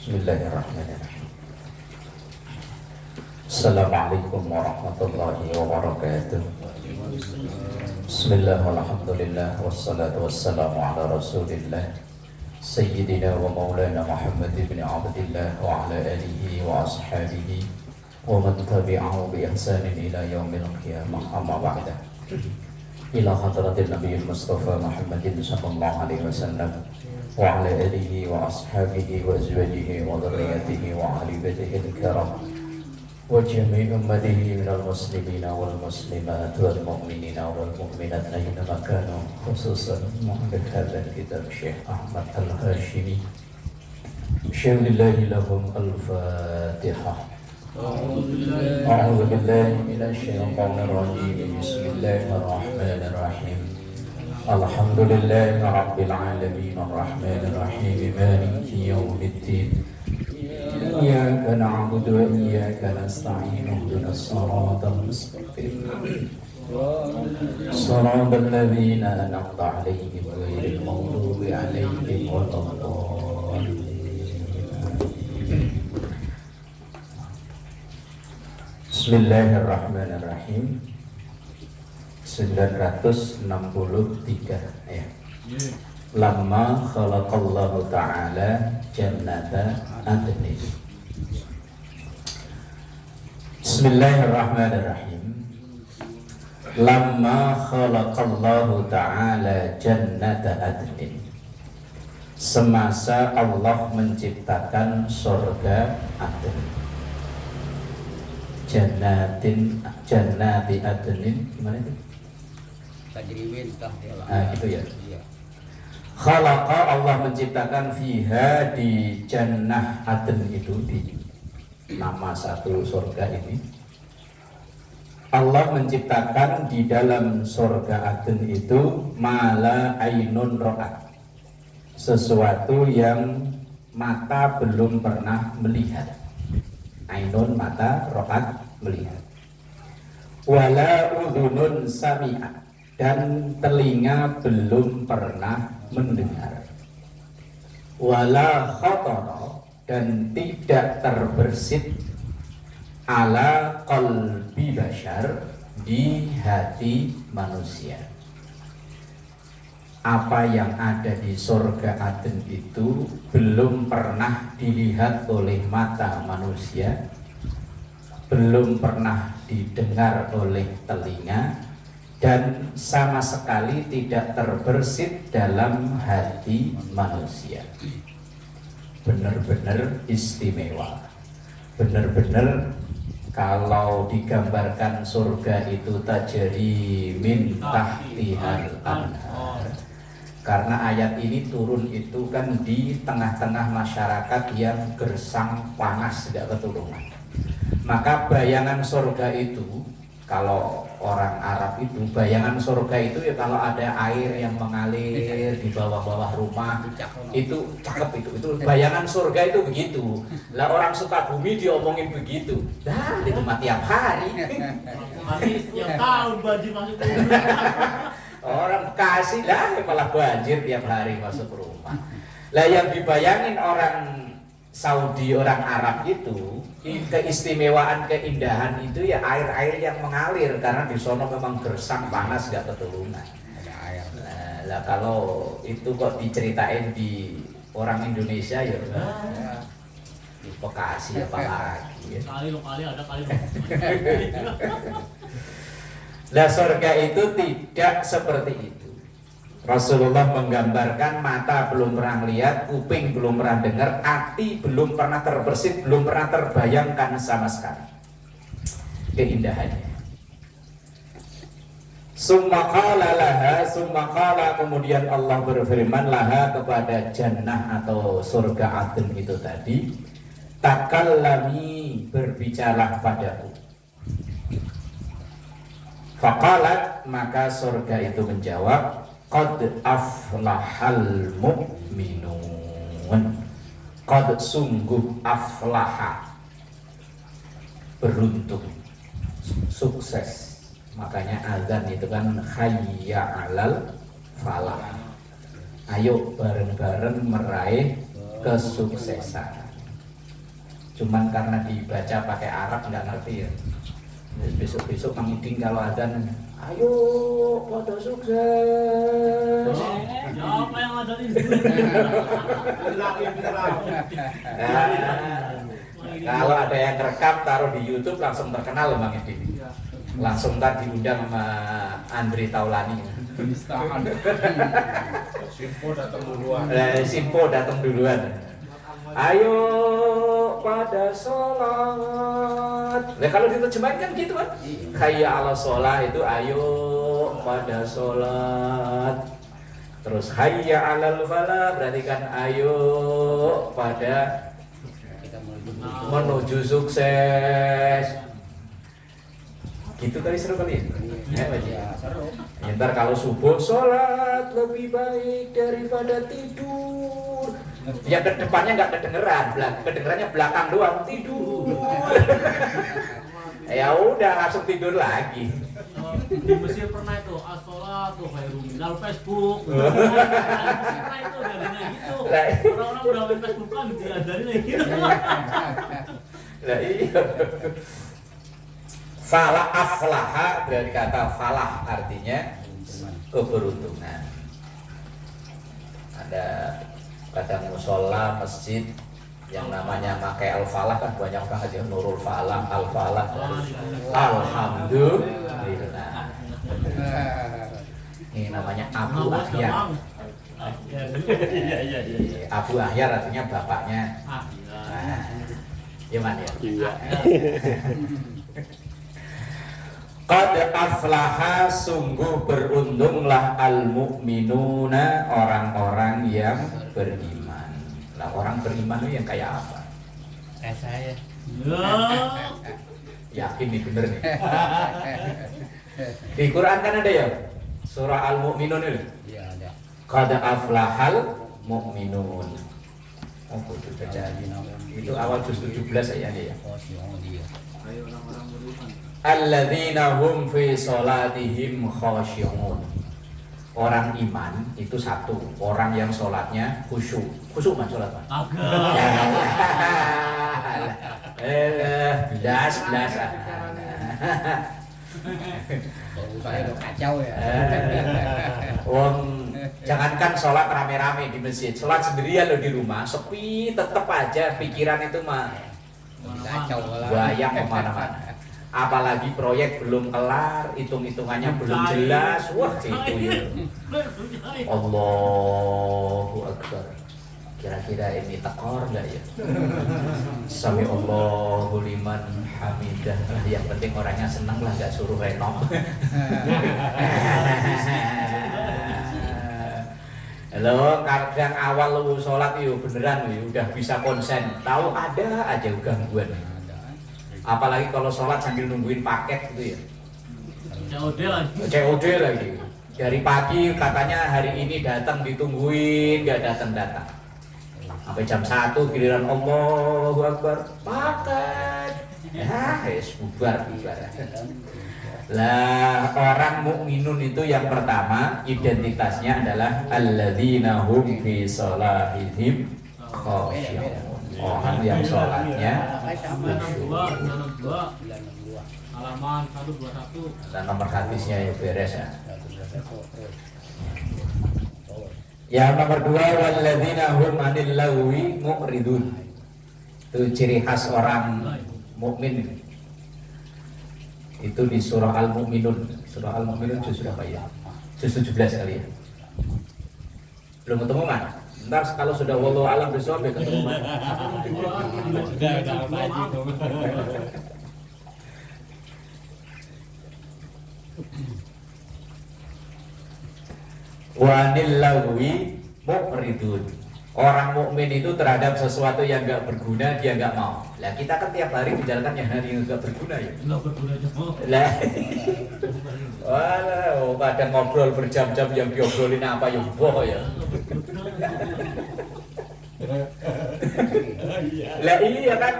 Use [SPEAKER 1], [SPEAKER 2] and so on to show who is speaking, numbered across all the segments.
[SPEAKER 1] Bismillahirrahmanirrahim. Assalamualaikum warahmatullahi wabarakatuh. Bismillah walhamdulillah wassalatu wassalamu ala rasulillah Sayyidina wa maulana Muhammad ibn Abdillah wa ala alihi wa ashabihi wa man tabi'ahu bi ihsanin ila yaumil qiyamah, amma ba'da. Ila hadratil nabiyil mustafa Muhammadin sallallahu alaihi wasallam wa ala alihi wa ashabihi wa azwajihi wa dhurriyyatihi wa ahli baitihi al-kiram wa jami'i ummatihi minal muslimina wal muslimat wal mu'minina wal mu'minat aina makanu, khususan mu'min hadzal kitab Syekh Ahmad Al-Hashimi syaikhlillahi lahum al-fatihah. A'udzu billahi minasy syaithanir rajim. Bismillahirrahmanirrahim. Alhamdulillahi rabbil alamin arrahmanir rahim maliki yaumiddin. Iyyaka na'budu wa iyyaka nasta'in ihdinas siratal mustaqim siratal ladzina an'amta 'alaihim ghairil maghdubi 'alaihim waladdallin. Bismillahirrahmanirrahim. 963 ya. Lamma khalaqallahu ta'ala jannata adnin. Bismillahirrahmanirrahim. Lamma khalaqallahu ta'ala jannata adnin. Semasa Allah menciptakan surga Aden. Jannati adnin gimana itu?
[SPEAKER 2] Tajriwin
[SPEAKER 1] Gitu ya. Iya. Khalaqa, Allah menciptakan fiha, di jannah Aden itu, di nama satu surga ini. Allah menciptakan di dalam surga Aden itu mala ainun ra'at, sesuatu yang mata belum pernah melihat. Ainun mata, ra'at melihat. Wala udhunun sami'at, dan telinga belum pernah mendengar. Wala khatara, dan tidak terbersit ala qalbi bashar, di hati manusia. Apa yang ada di surga Aden itu belum pernah dilihat oleh mata manusia, belum pernah didengar oleh telinga, dan sama sekali tidak terbersit dalam hati manusia. Benar-benar istimewa. Benar-benar kalau digambarkan surga itu tajri min tahtihal anhar. Karena ayat ini turun itu kan di tengah-tengah masyarakat yang gersang panas tidak ketulungan. Maka bayangan surga itu, kalau orang Arab itu, bayangan surga itu ya kalau ada air yang mengalir di bawah-bawah rumah, itu cakep itu bayangan surga itu begitu. Lah orang Sukabumi diomongin begitu, dah itu mah tiap hari.
[SPEAKER 3] Tiap tahun banjir masuk ke rumah.
[SPEAKER 1] Orang Bekasi lah malah banjir tiap hari masuk rumah. Lah yang dibayangin orang Saudi, orang Arab itu, keistimewaan, keindahan itu ya air-air yang mengalir, karena di sono memang gersang panas gak ketulungan. Lah kalau itu kok diceritain di orang Indonesia ya di Bekasi apalagi ya.
[SPEAKER 3] Kali ada kali.
[SPEAKER 1] Lah surga itu tidak seperti itu. Rasulullah menggambarkan mata belum pernah lihat, kuping belum pernah dengar, hati belum pernah terbersit, belum pernah terbayangkan sama sekali keindahannya. Summa qala, kemudian Allah berfirman laha, kepada jannah atau surga Aden itu tadi, takallami, berbicara padaku. Faqalat, maka surga itu menjawab, qad aflahal mu'minun. Qad, sungguh, aflaha, beruntung, sukses. Makanya azan itu kan hayya alal falah. Ayo bareng-bareng meraih kesuksesan. Cuman karena dibaca pakai Arab nggak ngerti ya. Besok-besok Mang Iding kalau adzan, ayo pada sukses.
[SPEAKER 3] Ya apa yang ada di
[SPEAKER 1] Kalau ada yang rekam taruh di YouTube langsung terkenal loh Mang Iding. Langsung tadi diundang sama Andri Taulani.
[SPEAKER 4] Penistaan. Simpo datang duluan.
[SPEAKER 1] Simpo datang duluan. Ayo pada sholat. Nah kalau diterjemahkan kan gitu kan. Hayya ala sholat itu ayo pada sholat. Terus hayya alal falah berarti kan ayo pada
[SPEAKER 2] Kita
[SPEAKER 1] menuju sukses. Gitu kali seru kali ya? Ya, Pak Ji?
[SPEAKER 2] ya seru.
[SPEAKER 1] Ya, ntar kalau subuh sholat lebih baik daripada tidur. Ya ke depannya nggak kedengeran, kedengerannya belakang doang tidur. Ya udah langsung tidur lagi.
[SPEAKER 3] Di Mesir pernah itu as-sholat tuh khairum minal Facebook. Pernah itu jadinya gitu. Orang-orang udah main Facebook kan diajarin kayak gitu.
[SPEAKER 1] Nah iya. Falah aflaha dari kata falah artinya keberuntungan. Ada pada musola masjid yang namanya pakai al-falah kan banyak banget ya, Nurul Falah, al-falah, alhamdulillah. Ini namanya Abu Ahyar.
[SPEAKER 3] Iya.
[SPEAKER 1] Abu Ahyar artinya bapaknya.
[SPEAKER 3] Ah, iya.
[SPEAKER 1] Nah, gimana ya?
[SPEAKER 4] Iya.
[SPEAKER 1] Qad aflaha sungguh beruntunglah al-mu'minuna orang-orang yang beriman. Nah, orang beriman itu yang kayak apa?
[SPEAKER 2] Kayak saya.
[SPEAKER 3] Ya.
[SPEAKER 1] Yakin nih bener nih. Di Quran kan ada ya? Surah Al-Mu'minun itu.
[SPEAKER 2] Iya ada.
[SPEAKER 1] Qad aflahal mu'minun. Oh, itu baca. Itu awal juz 17 ayatnya ya.
[SPEAKER 2] Oh si Om dia.
[SPEAKER 3] Ayo orang-orang beriman.
[SPEAKER 1] Alladzina hum fi sholatihim khashi'un. Orang iman itu satu, orang yang sholatnya khusyuk. Khusyuk kan sholat kan?
[SPEAKER 3] Agak.
[SPEAKER 1] Belas.
[SPEAKER 2] Urusannya udah kacau ya.
[SPEAKER 1] Wong jangankan sholat rame-rame di masjid, sholat sendirian lo di rumah, sepi tetep aja pikiran itu mah
[SPEAKER 2] Kacau lah.
[SPEAKER 1] bayang kemana-mana. Apalagi proyek belum kelar, hitung-hitungannya belum jelas, wah itu ya. Allahu Akbar. Kira-kira ini tekor nggak ya? Sami Allahu liman hamidah. Yang penting orangnya seneng lah, nggak suruh renov. Halo, kadang awal lu sholat yuk beneran yuk, udah bisa konsen. Tahu ada aja gangguan. Apalagi kalau sholat sambil nungguin paket gitu ya.
[SPEAKER 3] COD lagi.
[SPEAKER 1] COD lagi. Dari pagi katanya hari ini datang ditungguin, nggak datang. Sampai jam 1 giliran Allahu Akbar paket. Ya, bubar. Lah orang mukminun itu yang pertama identitasnya adalah alladzina hum fi sholahihim khashi'un. Orang yang sholatnya khusyuk.
[SPEAKER 3] 92 halaman 121.
[SPEAKER 1] Dan nomor hadisnya ya beres ya. Yang nomor 2 walladzina hum 'anil lagwi mu'ridun. Itu ciri khas orang mukmin. Itu di surah Al-Mu'minun. Surah Al-Mu'minun juz berapa ya? Juz 17 kali ya. Belum ketemu kan? Ntar kalau sudah wallahu alam bisawab ya ketemu kan? Wanil lagwi mu'ridun. Orang mukmin itu terhadap sesuatu yang enggak berguna dia enggak mau. Lah kita kan tiap hari menjalankan yang hari yang enggak berguna ya.
[SPEAKER 3] Enggak berguna semua.
[SPEAKER 1] Lah. Walah, kadang ngobrol berjam-jam yang diobrolin apa ya boh ya. Lah iya kan,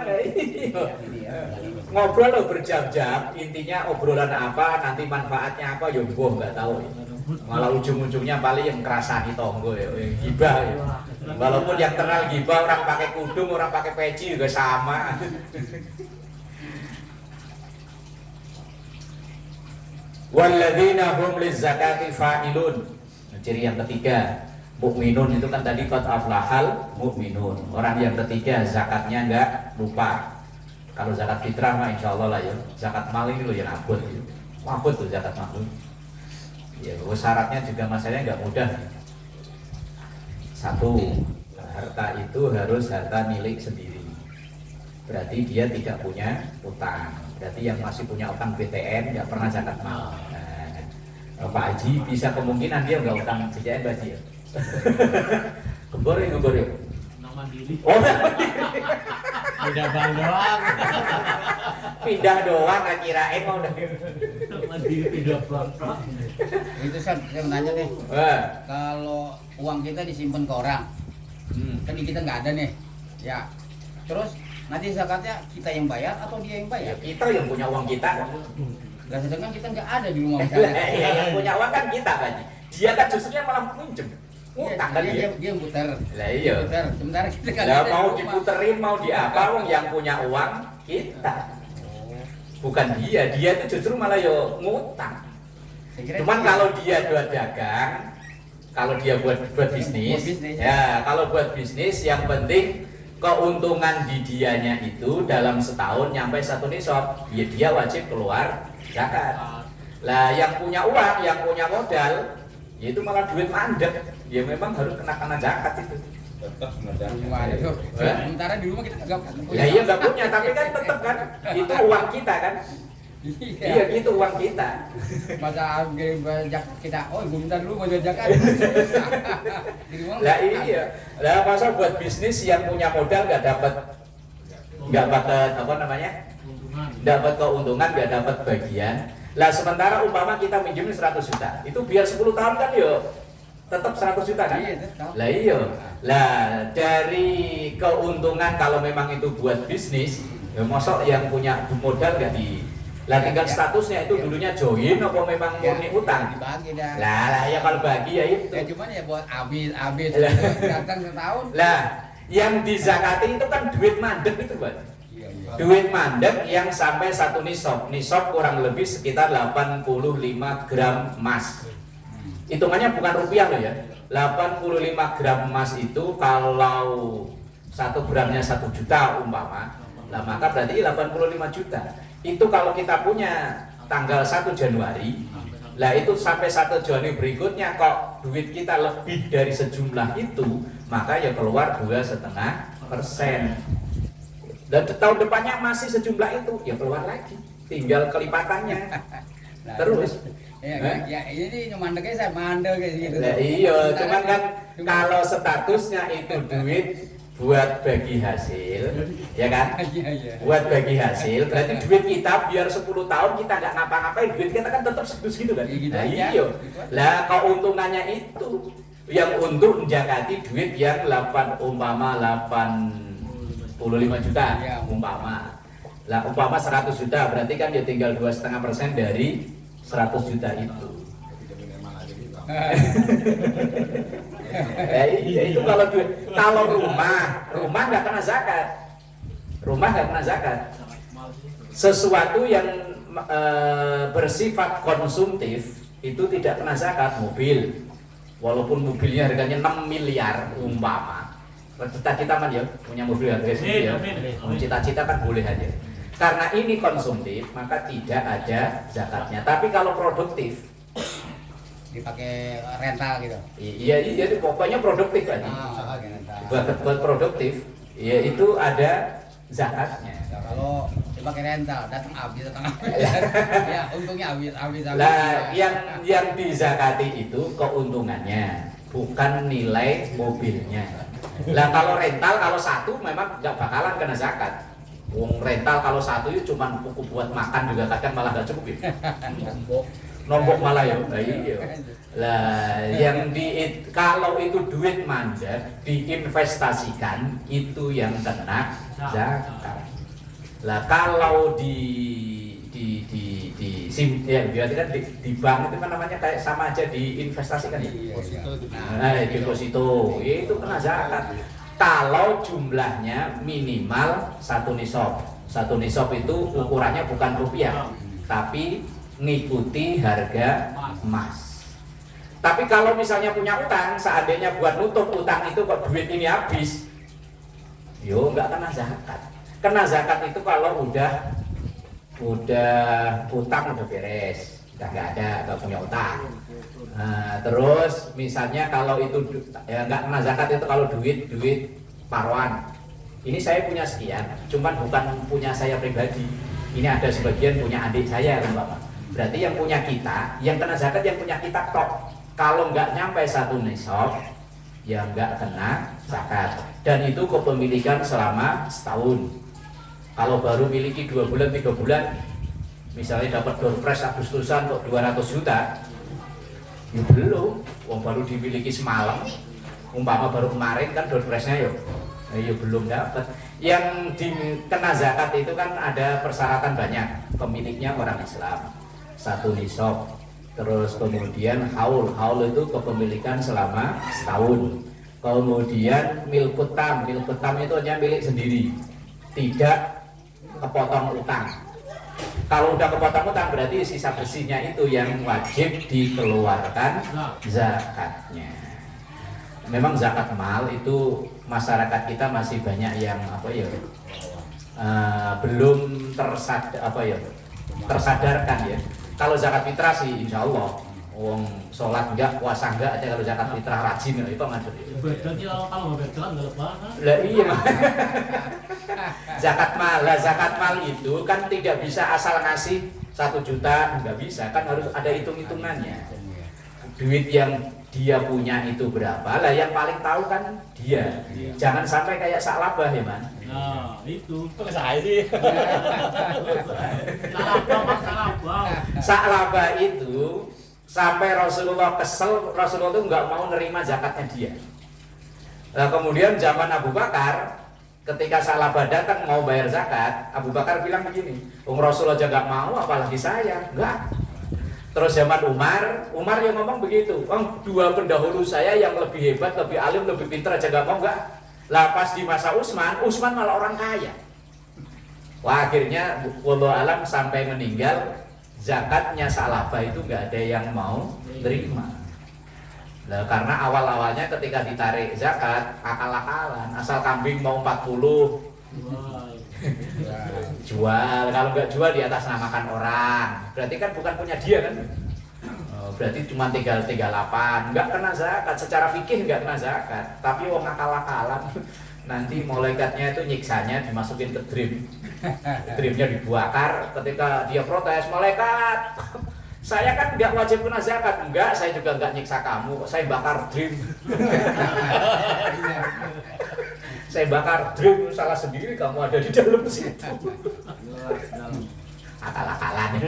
[SPEAKER 1] ngobrol lo berjam-jam, intinya obrolan apa, nanti manfaatnya apa, ya boh nggak tahu. Malah ujung-ujungnya paling yang kerasani tonggo ya, yang gibah ya. Walaupun yang kenal gibah orang pakai kudung, orang pakai peci juga sama. Walladzina hum lizzakati fa'ilun. Ciri yang ketiga, mukminun itu kan tadi qad aflahal mukminun. Orang yang ketiga zakatnya enggak lupa. Kalau zakat fitrah mah insyaallah lah ya. Zakat mal ini loh yang abot ya. Abot tuh zakat mal. Ya, syaratnya juga masalahnya enggak mudah. Satu, harta itu harus harta milik sendiri. Berarti dia tidak punya utang. Berarti yang masih punya utang BTN nggak pernah zakat mal. Nah, Pak Haji bisa kemungkinan dia nggak utang BTN Pak Haji ya. Gembor ya.
[SPEAKER 3] Nang mandiri.
[SPEAKER 1] Oh,
[SPEAKER 2] Udah bang doang.
[SPEAKER 1] pindah doang nggak kirain mau udah.
[SPEAKER 3] Mandiri pindah bank.
[SPEAKER 2] Itu saya mau tanya nih, kalau uang kita disimpan ke orang, kan di kita nggak ada nih, ya. Terus nanti zakatnya kita yang bayar atau dia yang
[SPEAKER 1] Ya,
[SPEAKER 2] bayar?
[SPEAKER 1] kita yang punya uang kita.
[SPEAKER 2] Lah sedangkan kita nggak ada di rumah misalnya.
[SPEAKER 1] Ya, yang punya uang kan kita Pak Haji. Dia kan justru malah minjem. Utang kan dia.
[SPEAKER 2] Dia yang putar.
[SPEAKER 1] Lah iya.
[SPEAKER 2] Putar. Sementara kita nggak
[SPEAKER 1] Lah
[SPEAKER 2] ada
[SPEAKER 1] mau
[SPEAKER 2] di rumah.
[SPEAKER 1] diputerin mau di apa wong yang punya uang kita. Bukan dia itu justru malah yo ngutang.
[SPEAKER 2] Saya kira
[SPEAKER 1] Cuman
[SPEAKER 2] dia-
[SPEAKER 1] kalau dia buat dagang, kalau dia buat bisnis,
[SPEAKER 2] Buat bisnis,
[SPEAKER 1] ya kalau buat bisnis yang penting keuntungan di dianya itu dalam setahun nyampe 1 nisab, ya dia wajib keluar zakat. Lah yang punya uang, yang punya modal, ya itu malah duit mandek, ya memang harus kena zakat itu.
[SPEAKER 4] Tetap mengerjakan.
[SPEAKER 2] Wah, itu. Sementara di rumah kita nggak punya.
[SPEAKER 1] Ya iya nggak punya, tapi kan tetap kan itu uang kita kan. Iya gitu uang kita.
[SPEAKER 2] Masa kirim zakat kita, oh gue minta dulu bayar zakat. Di rumah
[SPEAKER 1] Lah iya, lah masa buat bisnis yang punya modal nggak dapat apa namanya,
[SPEAKER 3] Keuntungan.
[SPEAKER 1] dapat keuntungan, nggak dapat bagian. Lah sementara umpama kita minjem 100 juta, itu biar 10 tahun kan yo tetap 100 juta kan?
[SPEAKER 2] Iya, tetap.
[SPEAKER 1] Lah iya, lah dari keuntungan kalau memang itu buat bisnis, ya mosok yang punya modal nggak di, lah tinggal statusnya itu dulunya join apa memang murni utang.
[SPEAKER 2] Dibagi dah.
[SPEAKER 1] Lah ya kalau bagi ya itu.
[SPEAKER 2] Ya cuman ya buat habis
[SPEAKER 1] Lah.
[SPEAKER 2] datang setahun.
[SPEAKER 1] Lah, yang dizakati itu kan duit mandek itu, Pak.
[SPEAKER 2] Iya, iya.
[SPEAKER 1] Duit mandek yang sampai 1 nisab. Nisab kurang lebih sekitar 85 gram emas. Hitungannya bukan rupiah loh ya. 85 gram emas itu kalau 1 gramnya 1 juta umpama, lah maka berarti 85 juta. Itu kalau kita punya tanggal 1 Januari, lah itu sampai 1 Januari berikutnya kok duit kita lebih dari sejumlah itu, maka ya keluar 2,5%. Dan tahun depannya masih sejumlah itu, ya keluar lagi, tinggal kelipatannya.
[SPEAKER 2] Nah,
[SPEAKER 1] Terus,
[SPEAKER 2] ya ini mandeknya saya mandek kayak gitu.
[SPEAKER 1] nah, iya, cuman kan kalau statusnya itu duit buat bagi hasil, ya kan?
[SPEAKER 2] Iya, iya.
[SPEAKER 1] Buat bagi hasil, berarti duit kita biar 10 tahun kita nggak ngapa-ngapain, duit kita kan tetap segitu kan?
[SPEAKER 2] Ya, gitu
[SPEAKER 1] Nah,
[SPEAKER 2] aja.
[SPEAKER 1] iya. Lah keuntungannya itu yang untuk menjakati duit yang 85 juta
[SPEAKER 2] Ya.
[SPEAKER 1] umpama. Lah umpama 100 juta berarti kan dia tinggal 2,5% dari 100 juta itu. Iya itu kalau duit, kalau rumah nggak kena zakat, rumah nggak kena zakat. Sesuatu yang bersifat konsumtif itu tidak kena zakat. Mobil, walaupun mobilnya harganya 6 miliar umpama, cita-cita kan ya punya mobil harga segitu ya, cita-cita kan boleh aja. Karena ini konsumtif maka tidak ada zakatnya. Tapi kalau produktif,
[SPEAKER 2] Dipakai rental gitu.
[SPEAKER 1] iya itu pokoknya produktif aja.
[SPEAKER 2] Pakai rental.
[SPEAKER 1] Buat produktif, ya itu ada zakatnya.
[SPEAKER 2] Nah, kalau dipakai rental datang habis. Ya untungnya habis.
[SPEAKER 1] Lah yang dizakati itu keuntungannya, bukan nilai mobilnya. Lah kalau rental kalau satu memang nggak bakalan kena zakat. Wong rental kalau satu itu cuma buku buat makan juga kadang malah nggak cukup ya. Nombok malah ya. Nah, iya. Lah yang kalau itu duit mandek diinvestasikan itu yang kena zakat. Lah kalau di ya berarti kan di bank itu kan namanya kayak sama aja di investasi kan ya. Deposito itu kena zakat. Kalau jumlahnya minimal 1 nisab. 1 nisab itu ukurannya bukan rupiah, tapi ngikuti harga emas. Tapi kalau misalnya punya utang, seandainya buat nutup utang itu kok duit ini habis, yo nggak kena zakat. Kena zakat itu kalau udah utang udah beres, udah nggak punya utang. Nah, terus misalnya kalau itu ya nggak kena zakat itu kalau duit paruan. Ini saya punya sekian, cuman bukan punya saya pribadi. Ini ada sebagian punya adik saya, kan Bapak. Berarti yang punya kita, yang kena zakat yang punya kita tok. Kalau nggak nyampe 1 nisab, ya nggak kena zakat. Dan itu kepemilikan selama setahun. Kalau baru miliki 2 bulan, 3 bulan, misalnya dapat door prize Agustusan kok 200 juta, ya belum. Wong baru dimiliki semalam, umpama baru kemarin kan door prize-nya ya belum dapat. Yang kena zakat itu kan ada persyaratan banyak. Pemiliknya orang Islam, 1 nisab. Terus kemudian haul itu kepemilikan selama setahun. Kemudian milkut tam itu hanya milik sendiri, tidak kepotong utang. Kalau udah kepotong utang berarti sisa bersihnya itu yang wajib dikeluarkan zakatnya. Memang zakat mal itu masyarakat kita masih banyak yang belum tersadarkan ya. Kalau zakat fitrah sih insya Allah sholat enggak, puasa enggak aja, kalau zakat fitrah rajin ya itu ngatur.
[SPEAKER 3] Berarti kalau nggak berjalan nggak lebaran.
[SPEAKER 1] Lah iya. Zakat mal itu kan tidak bisa asal ngasih 1 juta, nggak bisa, kan harus ada hitung-hitungannya. Duit yang dia punya itu berapa, lah yang paling tahu kan dia. Jangan sampai kayak saklabah ya Man.
[SPEAKER 3] Nah itu
[SPEAKER 4] Saya sih.
[SPEAKER 1] Saklabah itu sampai Rasulullah kesel, Rasulullah itu nggak mau nerima zakatnya dia. Nah kemudian zaman Abu Bakar, ketika Saklabah datang mau bayar zakat, Abu Bakar bilang begini, Rasulullah aja nggak mau, apalagi saya, enggak. Terus zaman Umar yang ngomong begitu, 2 pendahulu saya yang lebih hebat, lebih alim, lebih pintar aja nggak mau, enggak. Lah pas di masa Utsman malah orang kaya. Wah akhirnya wallahu alam sampai meninggal zakatnya Saklabah itu nggak ada yang mau terima. Nah, karena awal-awalnya ketika ditarik zakat akal-akalan, asal kambing mau 40 jual, kalau nggak jual di atas namakan orang, berarti kan bukan punya dia kan. Berarti cuma tinggal 38, nggak kena zakat, secara fikih nggak kena zakat. Tapi wong akal-akalan nanti malaikatnya itu nyiksanya dimasukin ke dreamnya dibakar. Ketika dia protes, malaikat saya kan nggak wajib kena zakat. Enggak, saya juga nggak nyiksa kamu, saya bakar dream. Saya bakar dream, salah sendiri, kamu ada di dalam situ. Akal-akalan.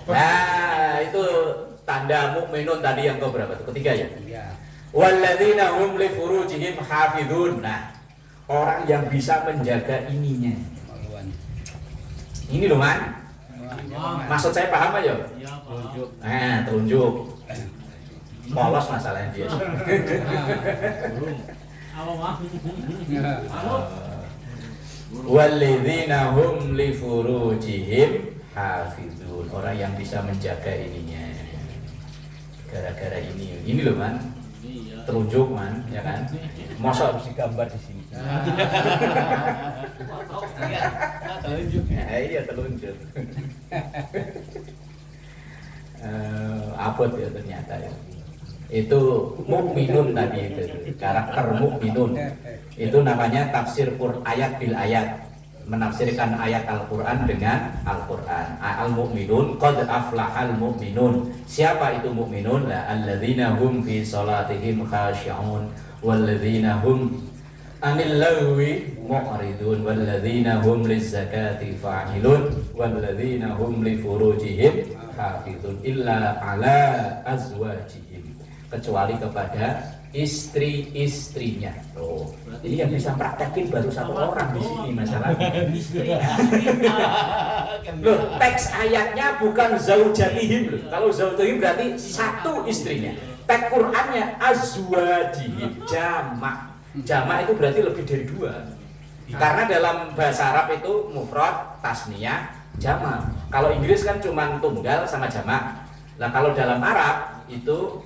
[SPEAKER 1] Nah itu tanda mukminun tadi yang keberapa tuh? Ketiga ya? Walladzina hum li furujihim hafizun. Nah, orang yang bisa menjaga ininya. Ini loh Man. Maksud saya paham aja?
[SPEAKER 3] Iya, Pak.
[SPEAKER 1] Nah, tunjuk. Polos masalahnya dia.
[SPEAKER 3] Apa, Pak? Halo.
[SPEAKER 1] Walladzina hum li furujihim hafizun. Orang yang bisa menjaga ininya. Gara-gara ini loh Man.
[SPEAKER 3] Iya.
[SPEAKER 1] Terunjuk Man, ya kan? Masa harus digambar di sini. Iya telunjuk. Abot ya ternyata ya. Itu mukminun tadi itu, karakter mukminun. Itu namanya tafsir ayat bil ayat, menafsirkan ayat Al-Qur'an dengan Al-Qur'an. Al-mu'minun qad aflahal mu'minun. Siapa itu mukminun? La alladzina hum fi salatihim khashi'un walladzina hum anil lagwi mu'ridun walladzina hum lizzakati fa'ilun walladzina hum li furujihim hafizun illa ala azwajihim kecuali kepada istri-istrinya. Oh, ini yang bisa praktekin baru satu orang di sini masalahnya. Loh, teks ayatnya bukan zaujatihim loh. Kalau zaujatihim berarti satu istrinya. Teks Qur'annya azwajihim, jamak. Jamak itu berarti lebih dari dua. Karena dalam bahasa Arab itu mufrad, tasniyah, jamak. Kalau Inggris kan cuma tunggal sama jamak. Nah, kalau dalam Arab itu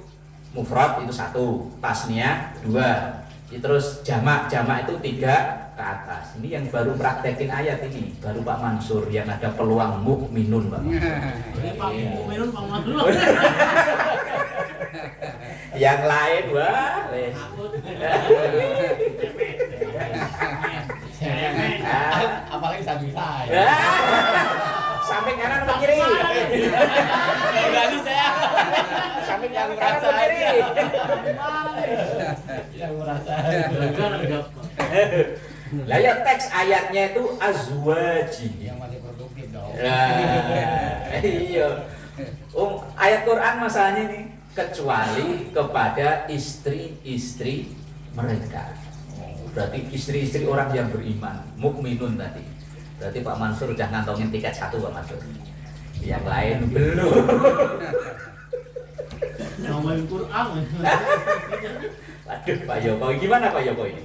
[SPEAKER 1] mufrad itu satu, tasniyah dua, terus jamak itu 3 ke atas. Ini yang baru praktekin ayat ini, baru Pak Mansur yang ada peluang mukminun Pak.
[SPEAKER 3] Ini Pak Mukminun Pak Mansur.
[SPEAKER 1] Yang lain wah,
[SPEAKER 3] Takut.
[SPEAKER 2] Apalagi samping saya.
[SPEAKER 1] samping kanan atau kiri?
[SPEAKER 2] Berani saya.
[SPEAKER 1] Samping kanan atau kiri?
[SPEAKER 2] Yang merasa.
[SPEAKER 1] Lah ya teks ayatnya itu azwaji.
[SPEAKER 2] Yang masih produktif dong.
[SPEAKER 1] Iya. Ayat Quran masalahnya ini kecuali kepada istri-istri mereka. Berarti istri-istri orang yang beriman, mukminun tadi. Berarti Pak Mansur udah ngantongin tiket 1 Pak Mansur. Yang lain belum.
[SPEAKER 3] Ngomongin Quran.
[SPEAKER 1] Aduh Pak Yoko, gimana Pak Yoko ini?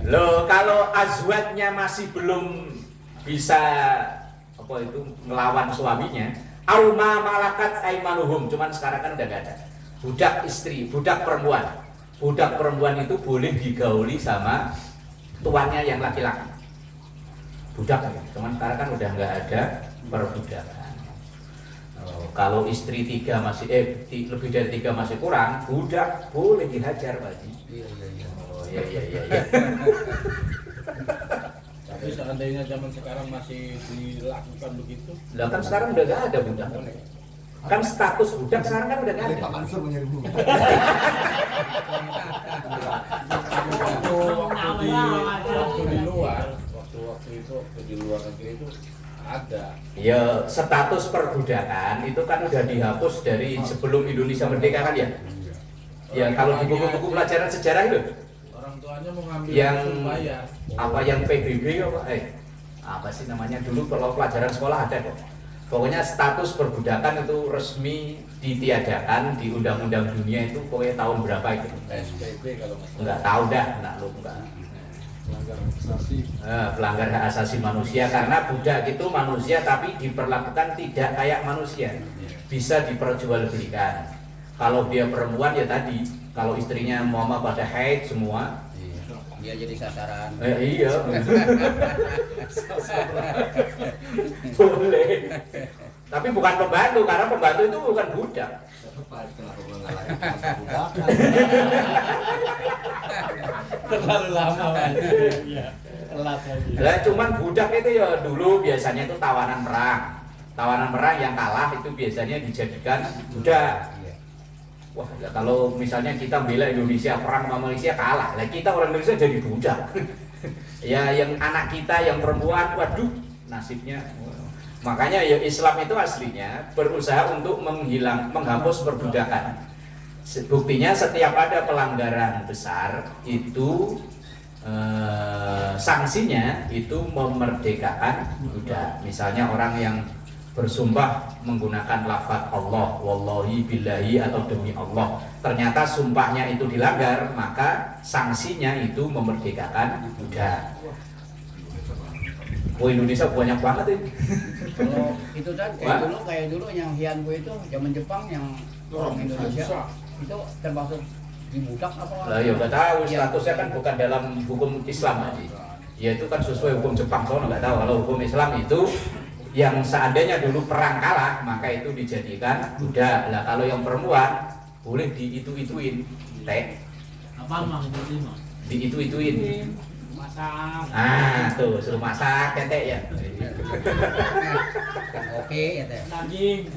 [SPEAKER 1] Loh, kalau azwatnya masih belum bisa apa itu melawan suaminya, auma malakat aimanuhum, cuman sekarang kan udah gak ada. Budak istri, budak perempuan. Budak perempuan itu boleh digauli sama tuannya yang laki-laki. Budak ya, cuman sekarang kan udah nggak ada perbudakan. Kalau istri 3 masih lebih dari 3 masih kurang, budak boleh dihajar Pak Haji.
[SPEAKER 2] Iya.
[SPEAKER 1] Oh iya.
[SPEAKER 4] Tapi seandainya zaman sekarang masih dilakukan begitu,
[SPEAKER 1] Lah kan sekarang udah nggak ada budak. Kan status budak sekarang kan udah nggak ada.
[SPEAKER 5] Pak Mansur menyuruh budak.
[SPEAKER 4] waktu di luar, waktu itu di luar negeri itu ada.
[SPEAKER 1] Ya status perbudakan itu kan udah dihapus dari sebelum Indonesia merdeka kan ya. Ya kalau di buku-buku pelajaran sejarah itu
[SPEAKER 4] Orang tuanya mau ngambil
[SPEAKER 1] yang
[SPEAKER 4] langsung bayar.
[SPEAKER 1] apa yang PBB apa sih namanya dulu kalau pelajaran sekolah ada kok. Pokoknya status perbudakan itu resmi ditiadakan di Undang-Undang Dunia itu pokoknya tahun berapa itu?
[SPEAKER 4] PSBB kalau
[SPEAKER 1] Enggak tahu dah, enggak.
[SPEAKER 4] Pelanggar asasi.
[SPEAKER 1] Pelanggar hak asasi manusia karena budak itu manusia tapi diperlakukan tidak kayak manusia, bisa diperjualbelikan. Kalau dia perempuan ya tadi, kalau istrinya mama pada haid semua,
[SPEAKER 2] Dia jadi sasaran.
[SPEAKER 1] iya. Boleh. Tapi bukan pembantu karena pembantu itu bukan budak.
[SPEAKER 2] Terlalu lama Pak. Telat lagi.
[SPEAKER 1] Lah cuman budak itu ya dulu biasanya itu tawanan perang. Tawanan perang yang kalah itu biasanya dijadikan budak. Wah, ya kalau misalnya kita bela Indonesia perang sama Malaysia kalah, lah kita orang Indonesia jadi budak. Ya yang anak kita yang perempuan, waduh nasibnya. Makanya ya Islam itu aslinya berusaha untuk menghapus perbudakan. Buktinya setiap ada pelanggaran besar itu sanksinya itu memerdekakan budak. Misalnya orang yang bersumpah menggunakan lafaz Allah, wallahi billahi atau demi Allah, ternyata sumpahnya itu dilanggar, maka sanksinya itu memerdekakan budak. Oh Indonesia banyak banget ini.
[SPEAKER 2] Kalau itu kan kayak dulu yang Hyanggu itu zaman Jepang yang orang Indonesia itu termasuk di budak apa?
[SPEAKER 1] Lah ya nggak tahu, statusnya kan bukan dalam hukum Islam aja. Ya itu kan sesuai hukum Jepang, soalnya nggak tahu. Kalau hukum Islam itu yang seandainya dulu perang kalah maka itu dijadikan budak. Lah kalau yang perempuan boleh diitu-ituin, teh.
[SPEAKER 3] Apa mang itu mang?
[SPEAKER 1] Diitu-ituin.
[SPEAKER 3] Masak.
[SPEAKER 1] Tuh suruh masak tete ya.
[SPEAKER 2] Oke ya teh.
[SPEAKER 3] Daging.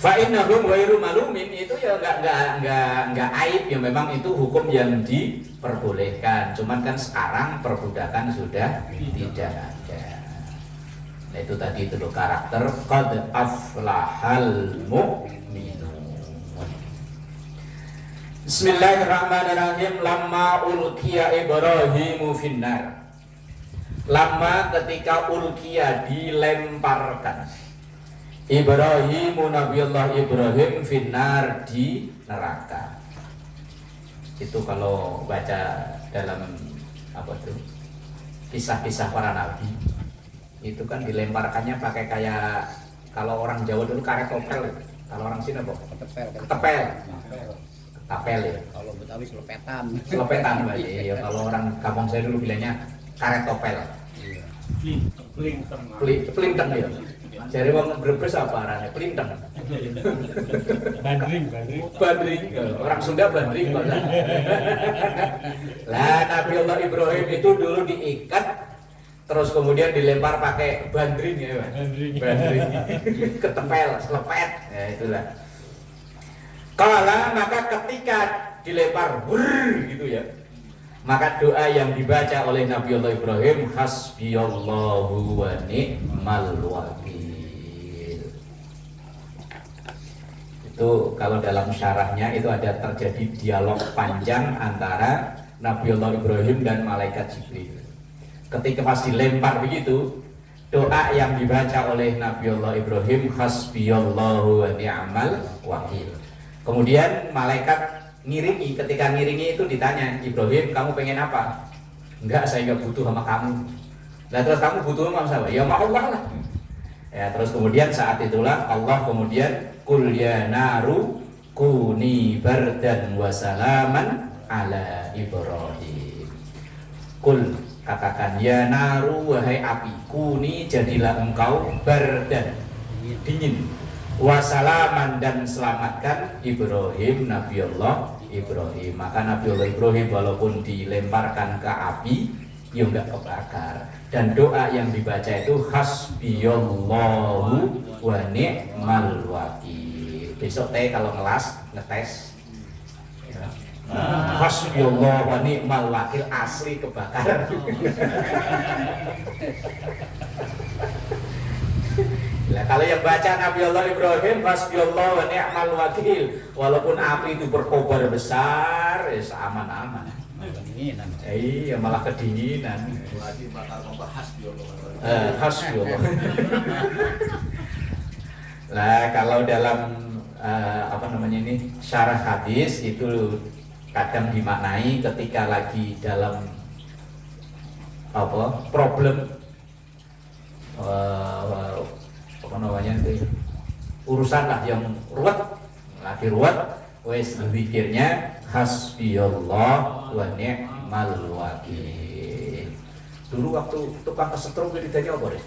[SPEAKER 1] Fa innahum ghairu malumin, itu ya enggak aib ya, memang itu hukum yang diperbolehkan. Cuman kan sekarang perbudakan sudah tidak ada. Nah itu tadi itu loh karakter qad aflahal mu'minun. Bismillahirrahmanirrahim. Lamma ulqiya Ibrahimu finnar. Lama ketika ulqiya dilemparkan Ibrahimu Nabiullah Ibrahim finnar di neraka. Itu kalau baca dalam apa tuh kisah-kisah para nabi itu kan dilemparkannya pakai kayak kalau orang Jawa dulu karet topel, kalau orang sini apa? Ketepel. Ketapel ya.
[SPEAKER 2] Kalau Betawi selepetan.
[SPEAKER 1] Selepetan berarti. Ya, kalau orang kampung saya dulu bilangnya karet topel. Plinteng ya. Jadi wong Brebes apa arane? Plinteng.
[SPEAKER 3] Bandring.
[SPEAKER 1] Orang Sunda bandring kok. Lah Nabiullah Ibrahim itu dulu diikat terus kemudian dilempar pakai bandring ya, Pak. Bandring. Ketepel, selepet. Ya itulah. Kala maka ketika dilempar gitu ya. Maka doa yang dibaca oleh Nabiullah Ibrahim hasbiyallahu wa ni'mal wakil. Itu kalau dalam syarahnya itu ada terjadi dialog panjang antara Nabiullah Ibrahim dan malaikat Jibril. Ketika pas dilempar begitu, doa yang dibaca oleh Nabiullah Ibrahim hasbiyallahu wa ni'mal wakil. Kemudian malaikat ngiringi, ketika ngiringi itu ditanya, Ibrahim kamu pengen apa? Enggak, saya enggak butuh sama kamu. Nah terus kamu butuh sama siapa? Ya sama Allah lah. Ya terus kemudian saat itulah Allah kemudian kul ya naru kuni bardan wa salaman ala Ibrahim. Kul katakan ya naru wahai api, kuni jadilah engkau bardan dingin, wasalaman dan selamatkan Ibrahim Nabiullah Ibrahim. Maka Nabiullah Ibrahim walaupun dilemparkan ke api ya enggak kebakar. Dan doa yang dibaca itu hasbiyallahu wa ni'mal wakil. Besok kalau ngetes ya. Hasbiyallahu wa ni'mal wakil asli kebakar. Nah, kalau yang baca Nabiullah Ibrahim hasbiyallahu wa ni'mal wakil, walaupun api itu berkobar besar, ya aman-aman.
[SPEAKER 2] Kedinginan.
[SPEAKER 1] Iya, malah kedinginan.
[SPEAKER 4] Lagi bakal membahas
[SPEAKER 1] Hasbiyallah. Nah, kalau dalam apa namanya ini syarah hadis itu kadang dimaknai ketika lagi dalam apa problem apa namanya itu urusan lah yang ruwet, lagi ruwet, wes zikirnya hasbiyallah wa ni'mal wakil. Dulu waktu tukang kesetrum ditanya apa deh?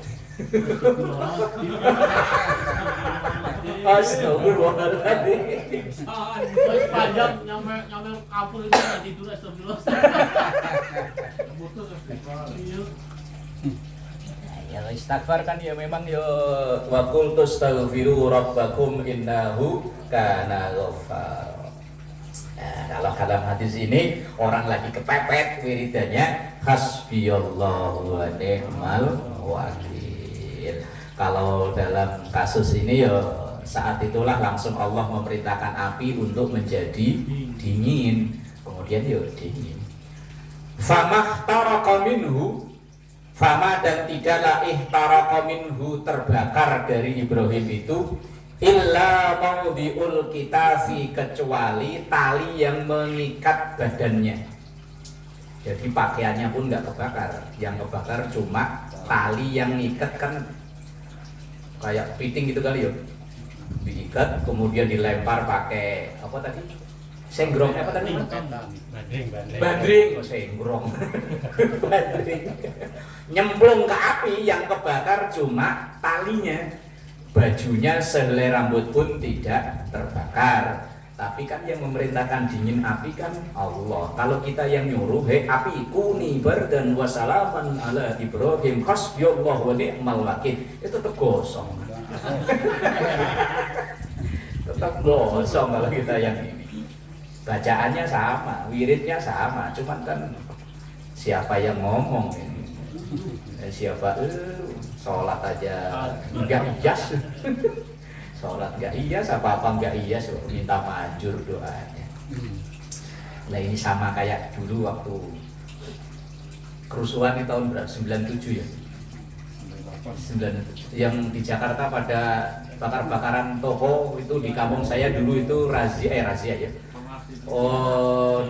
[SPEAKER 1] Astagfirullahaladzim.
[SPEAKER 3] Panjang nyampe kapur itu nggak tidur astagfirullah.
[SPEAKER 1] Ya istighfar kan ya memang ya wa qul tastaghfiru rabbakum innahu kana ghaffar. Nah, kalau dalam hadis ini orang lagi kepepet wiridannya hasbiyallahu wa ni'mal wakil. Kalau dalam kasus ini ya saat itulah langsung Allah memerintahkan api untuk menjadi dingin. Kemudian ya dingin. Famah taraka minhu, fama dan tidaklah ihtaraka minhu terbakar dari Ibrahim itu illa maudhi'ul kitafi kecuali tali yang mengikat badannya. Jadi pakaiannya pun nggak kebakar, yang kebakar cuma tali yang ngikat, kan kayak piting gitu kali ya, diikat kemudian dilempar pakai apa tadi? Senggrong apa tadi? Bandring, senggrong. Bandring. Nyemplung ke api, yang kebakar cuma talinya. Bajunya sehelai rambut pun tidak terbakar. Tapi kan yang memerintahkan dingin api kan Allah. Kalau kita yang nyuruh, hei api kuni bardan wa salaman ala Ibrahim hasbiyallahu wa ni'mal wakil, itu tergosong. tetap gosong kalau kita yang ini. Bacaannya sama, wiridnya sama, cuman kan siapa yang ngomong ini? Siapa sholat aja enggak iyas, sholat enggak iyas, apa-apa enggak iyas, minta manjur doanya. Nah ini sama kayak dulu waktu kerusuhan di tahun berapa? 97 ya? 97. Yang di Jakarta pada bakar-bakaran toko itu di kampung saya dulu itu razia ya.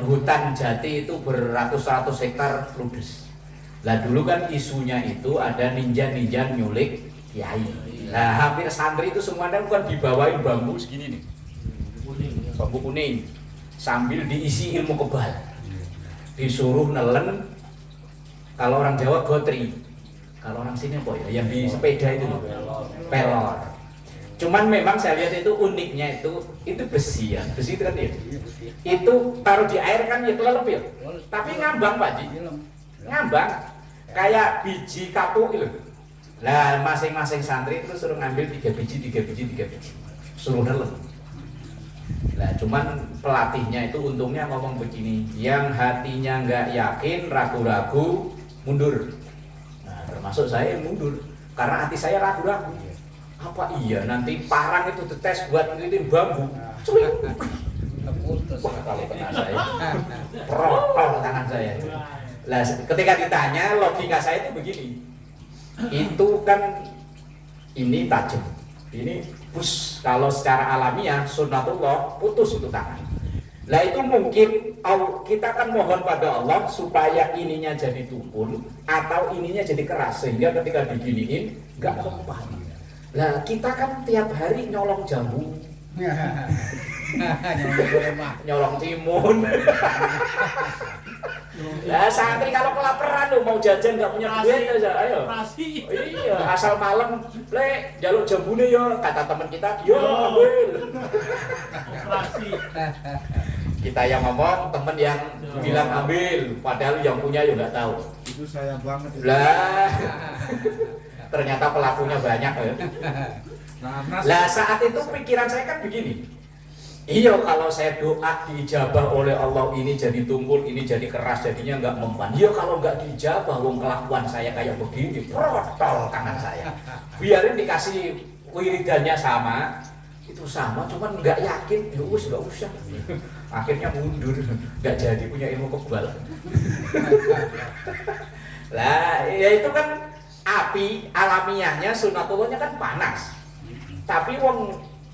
[SPEAKER 1] Hutan jati itu beratus-ratus hektar ludes. Lah dulu kan isunya itu ada ninja-ninja nyulik kiai. Nah hampir santri itu semuanya bukan dibawain bambu segini nih, bambu kuning, sambil diisi ilmu kebal, disuruh nelen. Kalau orang Jawa gotri, kalau orang sini apa ya, yang di sepeda itu loh, pelor. Cuman memang saya lihat itu uniknya itu besi ya, besi itu kan ya, itu taruh di air kan ya kelelep ya, tapi ngambang Pak Ji, ngambang kayak biji kapuk itu. Nah masing-masing santri itu suruh ngambil 3 biji, suruh nelen. Nah cuman pelatihnya itu untungnya ngomong begini, yang hatinya nggak yakin, ragu-ragu, mundur. Nah termasuk saya yang mundur, karena hati saya ragu-ragu. Apa iya nanti parang itu dites buat ngelitin bambu, cuy. Wah kalau kena saya, protol tangan saya. Lah ketika ditanya, logika saya itu begini, itu kan ini tajam, ini bus. Kalau secara alamiah sunnatullah putus itu tangan. Lah itu mungkin kita kan mohon pada Allah supaya ininya jadi tumpul atau ininya jadi keras sehingga ketika diginiin nggak mempan. Lah kita kan tiap hari nyolong jambu, nyolong timun. Lah santri kalau kelaparan loh mau jajan nggak punya duit aja, ayo. Iya, asal malam le jaluk jambune yo, kata teman kita, yo ambil. Operasi. Kita yang ngomong, temen yang bilang ambil, padahal yang punya yo nggak tahu.
[SPEAKER 5] Itu saya banget.
[SPEAKER 1] Lah, ternyata pelakunya banyak ya. Lah saat itu pikiran saya kan begini. Iya kalau saya doa diijabah oleh Allah ini jadi tumpul, ini jadi keras, jadinya nggak mempan. Iya kalau nggak diijabah, wong kelakuan saya kayak begini, protol tangan saya. Biarin dikasih wiridannya sama, itu sama, cuman nggak yakin, ya us nggak usah. Akhirnya mundur, nggak jadi punya ilmu kebal. Lah ya itu kan api alamiahnya, sunnatullahnya kan panas. Tapi wong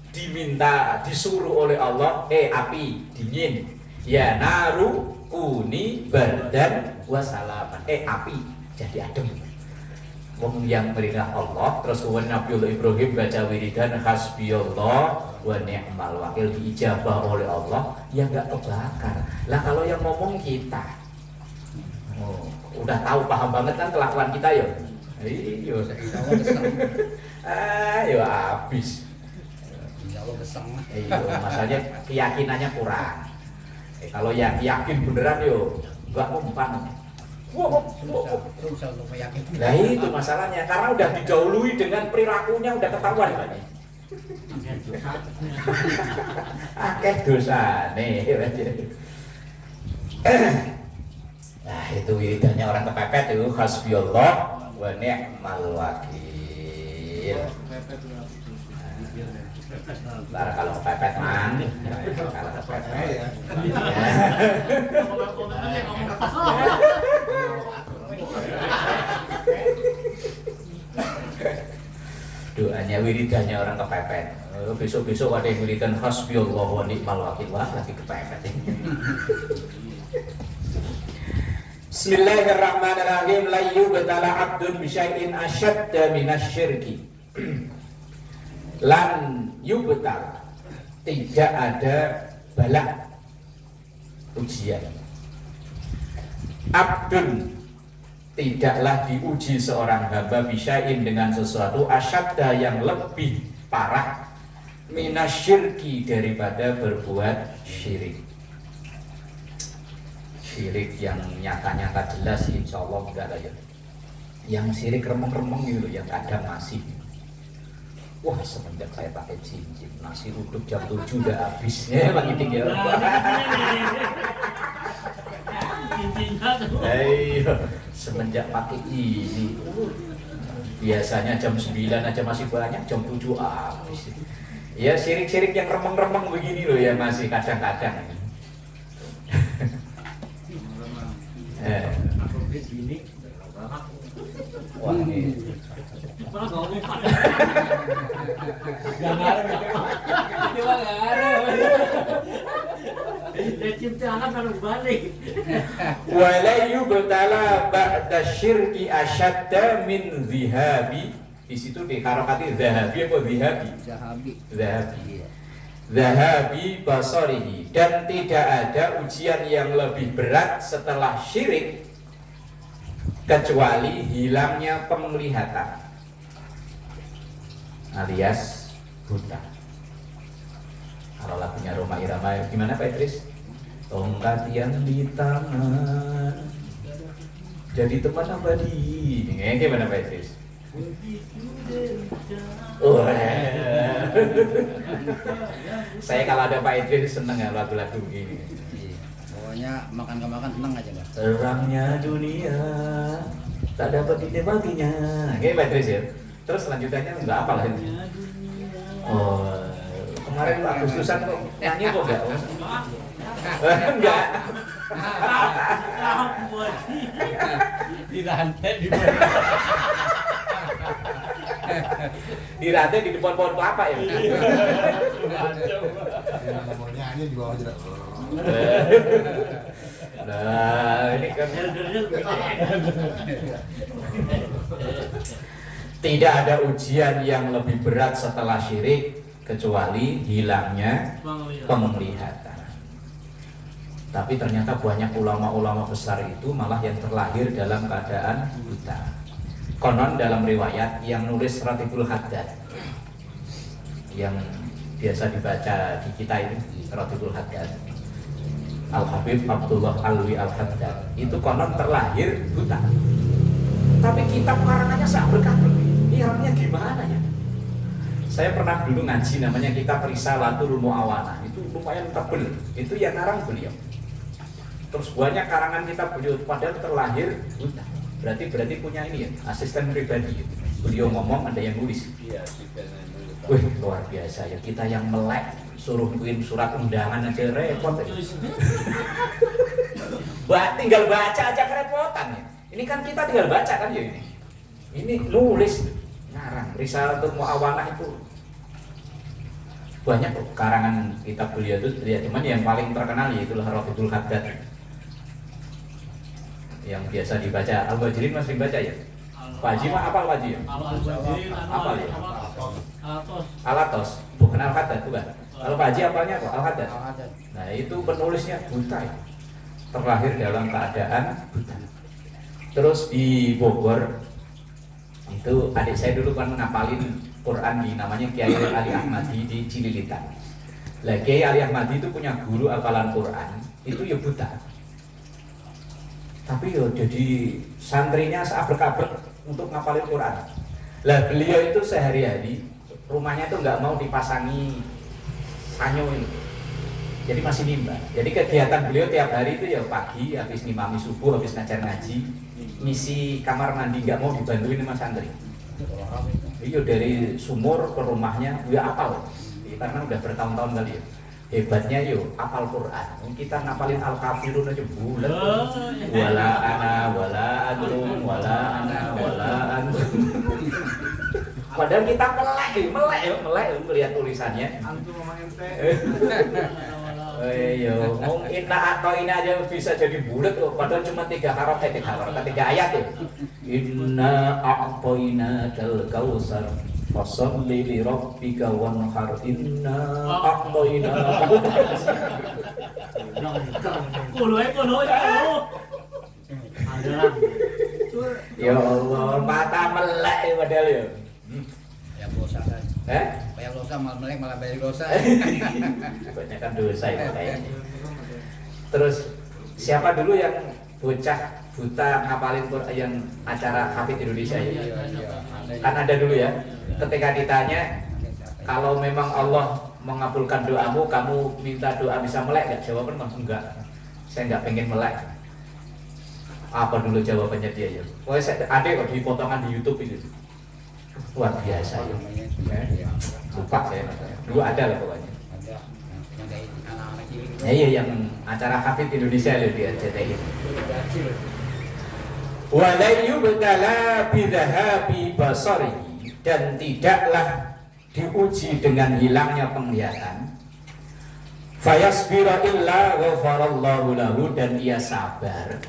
[SPEAKER 1] diminta, disuruh oleh Allah, api dingin, ya naru kuni bardan wasalaman, api jadi adem. Wong yang perintah Allah, terus kemudian Nabiullah Ibrahim baca wiridan hasbiyallah wa ni'mal wakil, diijabah oleh Allah, ya nggak kebakar. Lah kalau yang ngomong kita, udah tahu paham banget kan kelakuan kita ya. Iya, ayo habis. Iya, masalahnya keyakinannya kurang. Kalau yang yakin beneran yo, nggak mempan. Nah itu masalahnya, karena udah didahului dengan perilakunya udah ketahuan Pak. Akeh dosa nih. Nah itu wiridannya orang kepepet itu hasbiyallah wa ni'mal wakil. Lara kalau kepepet man, kalau kepepet ya. Doanya wiridannya orang kepepet. Besok-besok ada yang wiridan hasbiyallah wa ni'mal wakil, wah lagi kepepet. Bismillahirrahmanirrahim. La yubtala 'abdun bi syai'in asyadda minasyirki. Lan yubtal, tidak ada bala ujian. Abdun, tidaklah diuji seorang hamba bisya'in dengan sesuatu asyadda yang lebih parah minasyirki daripada berbuat syirik. Syirik yang nyata-nyata jelas insya Allah enggak lah ya. Yang syirik remeng-remeng itu yang kadang masih. Wah, semenjak saya pakai cincin, nasi uduk jam 7 udah habis. Ya, Bang Idik ya.
[SPEAKER 3] Cincinnya tuh.
[SPEAKER 1] Ayo, semenjak pakai ini. Biasanya jam 9 aja masih banyak, jam 7 habis. Ya, sirik-sirik yang remeng-remeng begini loh ya masih kadang-kadang. Wah, ini
[SPEAKER 3] Pernah ngomong Pak.
[SPEAKER 2] Gak ngaruh ya. Ini mah gak ngaruh.
[SPEAKER 3] Ya ciptaan harus balik.
[SPEAKER 1] wala yubtala ba'da syirki asyadda min zihabi. Di situ di harokati zahabi apa zihabi?
[SPEAKER 2] Zahabi.
[SPEAKER 1] Zahabi. Zahabi basarihi, dan tidak ada ujian yang lebih berat setelah syirik kecuali hilangnya penglihatan alias buta. Kalau lagunya Roma Irama gimana Pak Idris? Tongkat yang di tangan jadi teman abadi. Gimana Pak Idris? Saya kalau ada Pak Idris seneng ya lagu-lagu begini.
[SPEAKER 2] Pokoknya makan ke makan seneng aja Pak.
[SPEAKER 1] Terangnya dunia tak dapat ditebakinya. Oke Pak Idris ya. Terus lanjutannya nggak apa lah ini. Oh, kemarin Pak Agustusan kok nyanyi kok enggak? Enggak.
[SPEAKER 2] Di rantai di
[SPEAKER 1] Dirantai di depan pohon kelapa ya.
[SPEAKER 5] Mau nyanyi di bawah juga.
[SPEAKER 1] Nah, ini kan tidak ada ujian yang lebih berat setelah syirik kecuali hilangnya penglihatan. Tapi ternyata banyak ulama-ulama besar itu malah yang terlahir dalam keadaan buta. Konon dalam riwayat yang nulis Ratibul Haddad yang biasa dibaca di kita ini, Ratibul Haddad, Al-Habib Abdullah Alwi Al-Haddad, itu konon terlahir buta. Tapi kitab karangannya sangat berkabut. Iramnya gimana ya? Saya pernah dulu ngaji namanya kitab Risalatul Mu'awanah. Itu lumayan tebel. Itu yang ngarang beliau. Terus banyak karangan kitab beliau padahal terlahir buta. Berarti punya ini ya, asisten pribadi. Beliau ngomong ada yang nulis.
[SPEAKER 4] Iya, kita nulis.
[SPEAKER 1] Wih, luar biasa ya. Kita yang melek suruh kirim surat undangan aja repot. Tinggal baca aja kerepotan ya. Ini kan kita tinggal baca kan ya ini. Ini nulis ngarang Risalatul Mu'awanah itu banyak kok karangan kitab beliau itu ya, cuman yang paling terkenal yaitu Ratibul Haddad yang biasa dibaca. Al-Wajirin masih baca ya? Pak Haji mah apa Pak Haji ya? Apa ya? Al-Atos, bukan Al-Haddad bukan. Kalau Pak Haji apalnya kok Al-Haddad. Nah itu penulisnya buta ya. Terlahir dalam keadaan buta. Terus di Bogor itu adik saya dulu kan ngapalin Quran di namanya Kiai Ali Ahmadi di Cililitan. Lah Kiai Ali Ahmadi itu punya guru hafalan Quran itu ya buta. Tapi ya jadi santrinya seabrek-abrek untuk ngapalin Quran. Lah beliau itu sehari-hari rumahnya itu nggak mau dipasangi sanyo ini. Jadi masih nimba. Jadi kegiatan beliau tiap hari itu ya pagi habis ngimami subuh, habis ngajar ngaji, ngisi kamar mandi nggak mau dibantuin sama santri. Iya dari sumur ke rumahnya ya apal. Karena udah bertahun-tahun kali ya. Hebatnya yo apal Quran. Kita ngapalin Al-Kafirun aja bulat. Wala ana wala antum wala ana wala antum. Padahal kita melek melihat tulisannya.
[SPEAKER 5] Antum sama ente.
[SPEAKER 1] Yo, inna atau ini aja bisa jadi bulat loh. Padahal cuma 3 ayat ya. Inna a'toina kal kausar fasalli li rabbika wanhar inna a'toina.
[SPEAKER 3] Kulo.
[SPEAKER 1] Ya Allah, mata melek padahal ya.
[SPEAKER 2] Ya bosan kan. Kayak dosa malah melek malah bayar dosa.
[SPEAKER 1] Kebanyakan dosa itu kayaknya. Terus siapa dulu yang bocah buta ngapalin Quran yang acara Hafid Indonesia ya? Kan ada dulu ya. Ketika ditanya kalau memang Allah mengabulkan doamu, kamu minta doa bisa melek nggak? Jawaban enggak. Saya nggak pengen melek. Apa dulu jawabannya dia ya? Pokoknya ada kok di potongan di YouTube itu. Luar biasa ya. Lupa saya namanya. Dulu ada lah pokoknya.
[SPEAKER 2] Ada yang kayak anak-anak cilik.
[SPEAKER 1] Ya iya yang acara Hafid Indonesia loh di RCTI. Wala yubtala bidhahabi basarihi, dan tidaklah diuji dengan hilangnya penglihatan. Fayasbira illa ghafarallahu lahu, dan ia sabar,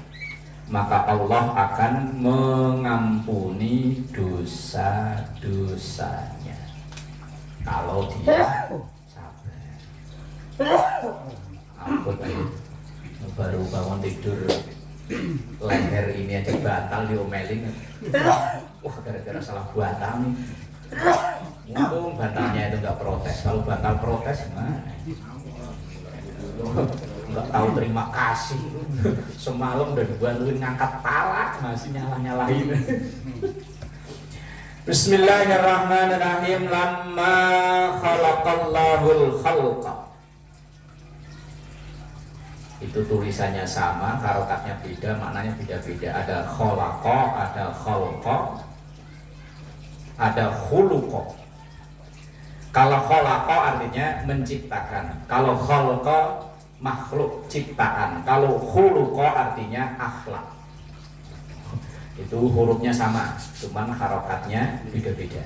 [SPEAKER 1] maka Allah akan mengampuni dosa-dosanya kalau dia sabar. Ampun aja, baru bangun tidur leher ini aja batal diomelin. Wah, gara-gara salah buatan nih. Untung batalnya itu nggak protes. Kalau batal protes gimana? Nggak tahu terima kasih. Semalam udah dibantuin ngangkat pala, masih nyalah-nyalahin. Bismillahirrahmanirrahim. Lamma khalaqallahul khalqa. Itu tulisannya sama, harokatnya beda, maknanya beda-beda. Ada khalaqa, ada khalqa, ada khuluqa. Kalau khalaqa artinya menciptakan, kalau khalqa makhluk ciptaan, kalau khuluqa artinya akhlak. Itu hurufnya sama, cuman harokatnya beda-beda.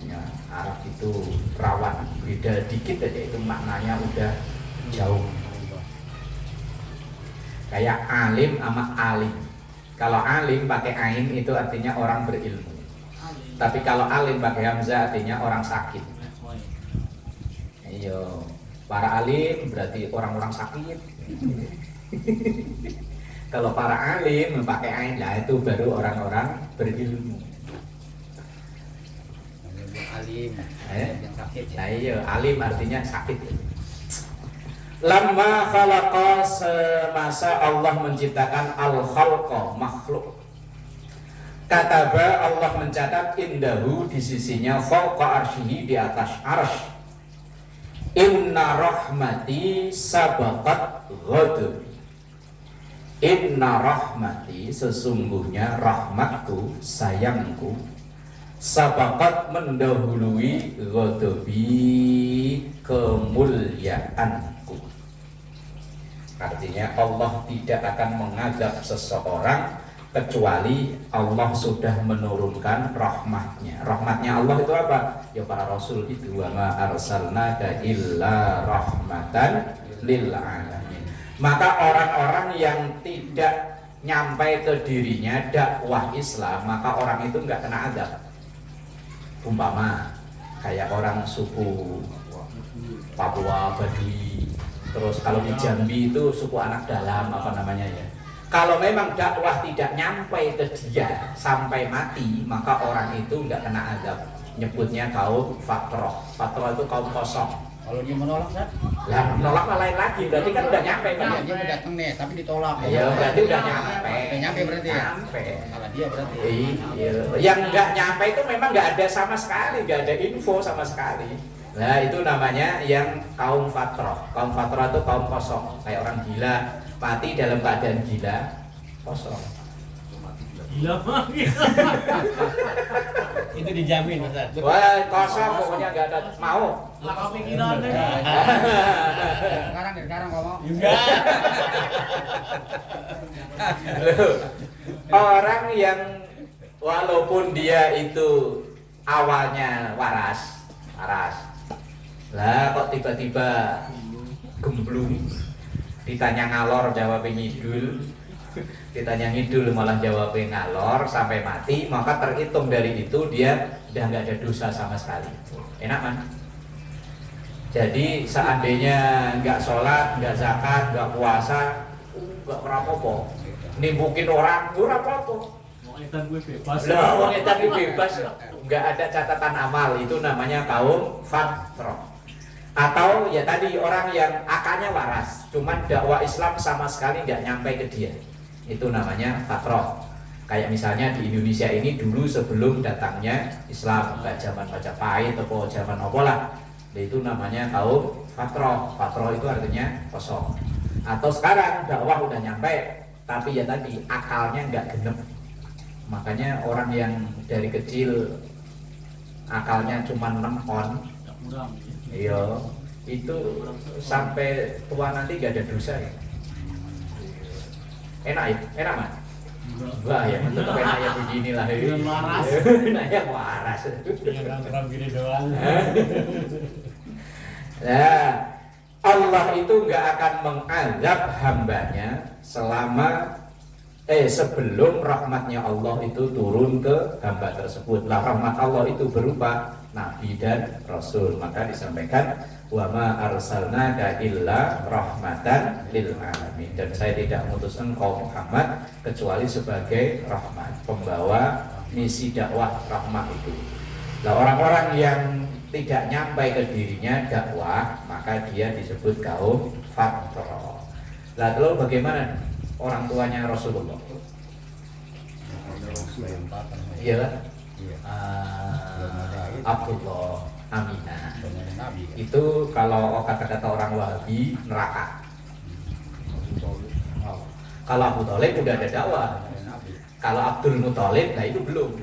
[SPEAKER 1] Ya, Arab itu rawan, beda dikit aja itu maknanya udah jauh. Kayak alim sama alim. Kalau alim pakai ain itu artinya orang berilmu. Tapi kalau alim pakai hamzah artinya orang sakit. Ayo, para alim berarti orang-orang sakit. Kalau para alim pakai ain, lah itu baru orang-orang berilmu.
[SPEAKER 2] Alim, yang sakit.
[SPEAKER 1] Nah iya, alim artinya sakit. Lamma khalaqa, semasa Allah menciptakan al-khalqa, makhluk. Kataba, Allah mencatat indahu, di sisinya, fawqa arsyihi, di atas arsy. Inna rahmati sabaqat ghadabi. Inna rahmati, sesungguhnya rahmatku, sayangku, sabaqat mendahului ghadabi, kemuliaanku. Artinya Allah tidak akan mengazab seseorang kecuali Allah sudah menurunkan rahmatnya. Rahmatnya Allah itu apa? Ya para rasul itu, wa ma arsalnaka illa rahmatan lil alamin. Maka orang-orang yang tidak nyampai ke dirinya dakwah Islam, maka orang itu enggak kena azab. Umpama kayak orang suku Papua, Baduy. Terus kalau di Jambi itu suku anak dalam apa namanya ya. Kalau memang dakwah tidak nyampe ke dia sampai mati, maka orang itu enggak kena azab. Nyebutnya kaum fatroh. Fatroh itu kaum kosong.
[SPEAKER 2] Kalau dia menolak, Sat?
[SPEAKER 1] Lah menolak lain lagi, berarti kan udah nyampe kan?
[SPEAKER 2] Iya, dia mau datang nih, tapi ditolak.
[SPEAKER 1] Iya, berarti udah nyampe.
[SPEAKER 2] Udah nyampe berarti ya?
[SPEAKER 1] Nyampe.
[SPEAKER 2] Kalau dia berarti.
[SPEAKER 1] Iya. Yang enggak nyampe itu memang enggak ada sama sekali, enggak ada info sama sekali. Nah itu namanya yang kaum fatroh. Kaum fatroh itu kaum kosong, kayak orang gila mati dalam keadaan gila kosong.
[SPEAKER 3] Gila banget.
[SPEAKER 2] Itu dijamin, Mas.
[SPEAKER 1] Wah kosong pokoknya nggak ada mau.
[SPEAKER 3] Lah kepikirannya.
[SPEAKER 2] Sekarang nggak mau.
[SPEAKER 1] Orang yang walaupun dia itu awalnya waras, lah kok tiba-tiba gemblung, ditanya ngalor jawabnya ngidul, ditanya ngidul malah jawabnya ngalor sampai mati, maka terhitung dari itu dia udah nggak ada dosa sama sekali. Enak man? Jadi seandainya nggak sholat, nggak zakat, nggak puasa, nggak rapopo, nimbukin orang, gue rapopo.
[SPEAKER 3] Mau edan gue bebas.
[SPEAKER 1] Lah, wong edan bebas, nggak ada catatan amal, itu namanya kaum fatroh. Atau ya tadi orang yang akalnya waras, cuman dakwah Islam sama sekali nggak nyampe ke dia, itu namanya fatroh. Kayak misalnya di Indonesia ini dulu sebelum datangnya Islam, kayak zaman Majapahit atau zaman apa lah, itu namanya kaum fatroh. Fatroh itu artinya kosong. Atau sekarang dakwah udah nyampe, tapi ya tadi akalnya nggak genep. Makanya orang yang dari kecil akalnya cuma 6 on, iya, itu sampai tua nanti gak ada dosa ya. Enak ya? Enak Mas? Wah ya, tetap enak ya beginilah. Enak ya waras.
[SPEAKER 3] Yang gini doang.
[SPEAKER 1] Nah, Allah itu nggak akan mengazab hambanya selama sebelum rahmatnya Allah itu turun ke hamba tersebut. Lah rahmat Allah itu berupa nabi dan rasul. Maka disampaikan wa ma arsalnaka illa rahmatan lil alamin. Dan saya tidak mengutus engkau Muhammad kecuali sebagai rahmat, pembawa misi dakwah rahmat itu. Lah orang-orang yang tidak nyampai ke dirinya dakwah, maka dia disebut kaum fatroh. Lah lalu bagaimana orang tuanya Rasulullah? Iya, Abdullah, Aminah. Itu kalau kata-kata orang Wahabi neraka. Kalau Abu Thalib udah ada dakwah. Kalau Abdul Muthalib, nah itu belum.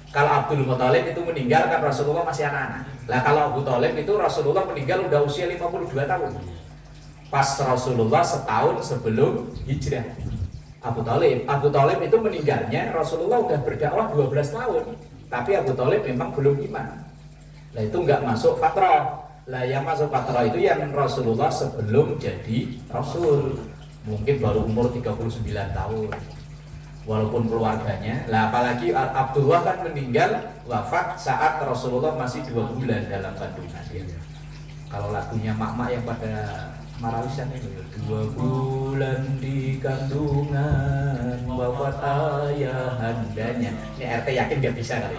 [SPEAKER 1] Kalau Abdul Muthalib itu meninggal kan Rasulullah masih anak-anak. Lah kalau Abu Thalib itu Rasulullah meninggal udah usia 52 tahun. Pas Rasulullah setahun sebelum hijrah. Abu Thalib itu meninggalnya Rasulullah udah berdakwah 12 tahun. Tapi Abu Thalib memang belum iman. Lah itu enggak masuk fatrah. Lah yang masuk fatrah itu yang Rasulullah sebelum jadi Rasul. Mungkin baru umur 39 tahun. Walaupun keluarganya, lah apalagi Abdullah kan meninggal wafat saat Rasulullah masih 2 bulan dalam kandungan. Kalau lagunya mak-mak yang pada Marawisan itu 2 bulan di kandungan wafat ayahandanya. Ini RT yakin nggak bisa kali.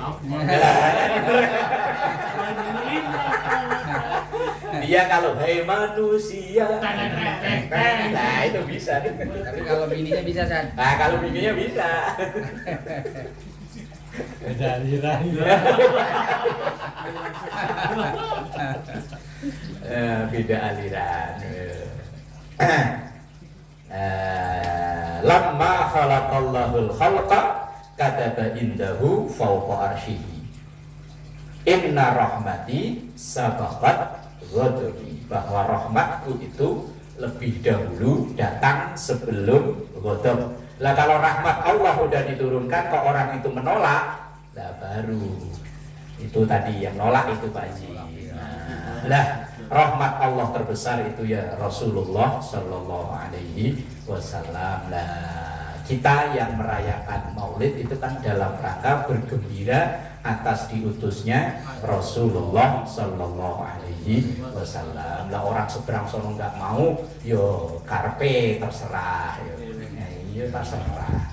[SPEAKER 1] Dia kalau hai manusia, nah itu bisa.
[SPEAKER 2] Tapi kalau bininya bisa kan?
[SPEAKER 1] Nah kalau bininya bisa. Beda aliran. Lamma khalaqallahul khalqa kataba indahu fawqa arsyihi inna rahmati sabaqat ghadabi, bahwa rahmatku itu lebih dahulu datang sebelum ghadab. Lah kalau rahmat Allah udah diturunkan kok orang itu menolak, lah baru itu tadi yang nolak itu Pak Haji. Lah rahmat Allah terbesar itu ya Rasulullah Shallallahu Alaihi Wasallam. Lah kita yang merayakan Maulid itu kan dalam rangka bergembira atas diutusnya Rasulullah Shallallahu Alaihi Wasallam. Lah orang seberang sono nggak mau, yo karpe terserah, yo terserah.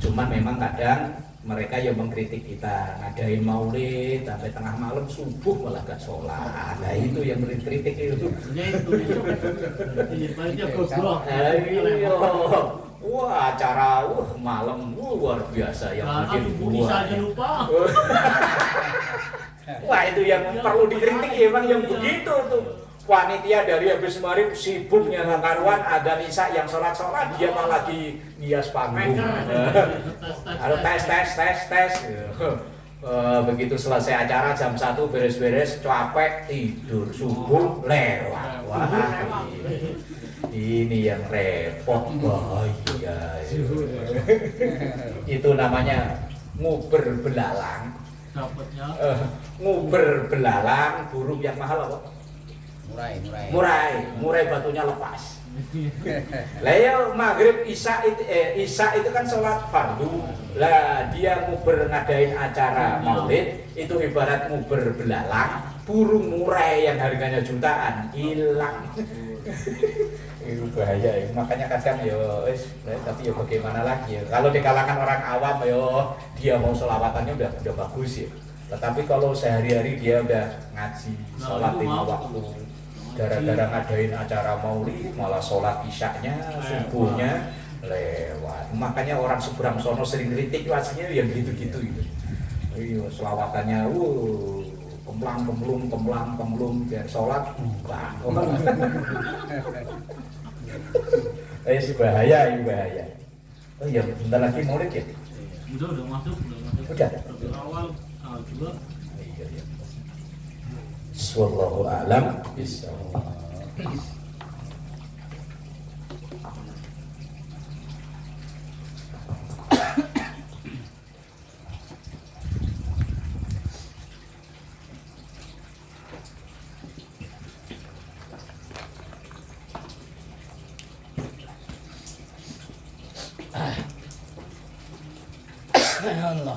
[SPEAKER 1] Cuman memang kadang mereka yang mengkritik kita ngadain maulid sampai tengah malam subuh malah gak sholat. Nah itu yang kritik itu. Wah acara malam luar biasa yang bikin buah. Wah itu yang perlu dikritik emang yang begitu tuh. Panitia dari habis maghrib sibuknya nggak karuan, ada Nisa yang sholat dia malah lagi hias panggung. Harus tes. Begitu selesai acara jam 1 beres-beres, capek tidur, subuh lewat. Wah ini yang repot, bahaya. Itu namanya nguber belalang. Nguber belalang, burung yang mahal apa? Murai batunya lepas. Lah ya maghrib isya itu kan sholat fardu. Lah dia nguber ngadain acara maulid itu ibarat nguber belalang, burung murai yang harganya jutaan hilang. Itu bahaya ya. Makanya kadang tapi ya bagaimana lagi ya. Kalau di kalangan orang awam dia mau sholawatannya udah bagus ya. Tetapi kalau sehari-hari dia udah ngaji sholat 5 waktu, gara-gara ngadain acara maulid malah sholat isyaknya, subuhnya lewat. Makanya orang seberang sono sering kritik aslinya yang gitu-gitu gitu. Iya, selawatannya kemplang kemlum biar sholat bang. Sih bahaya, ini bahaya. Oh iya, bentar lagi maulid ya?
[SPEAKER 3] Udah masuk.
[SPEAKER 1] Udah.
[SPEAKER 3] Lebih awal tanggal 2.
[SPEAKER 1] Iya. Wallahu a'lam bishawab. Allah.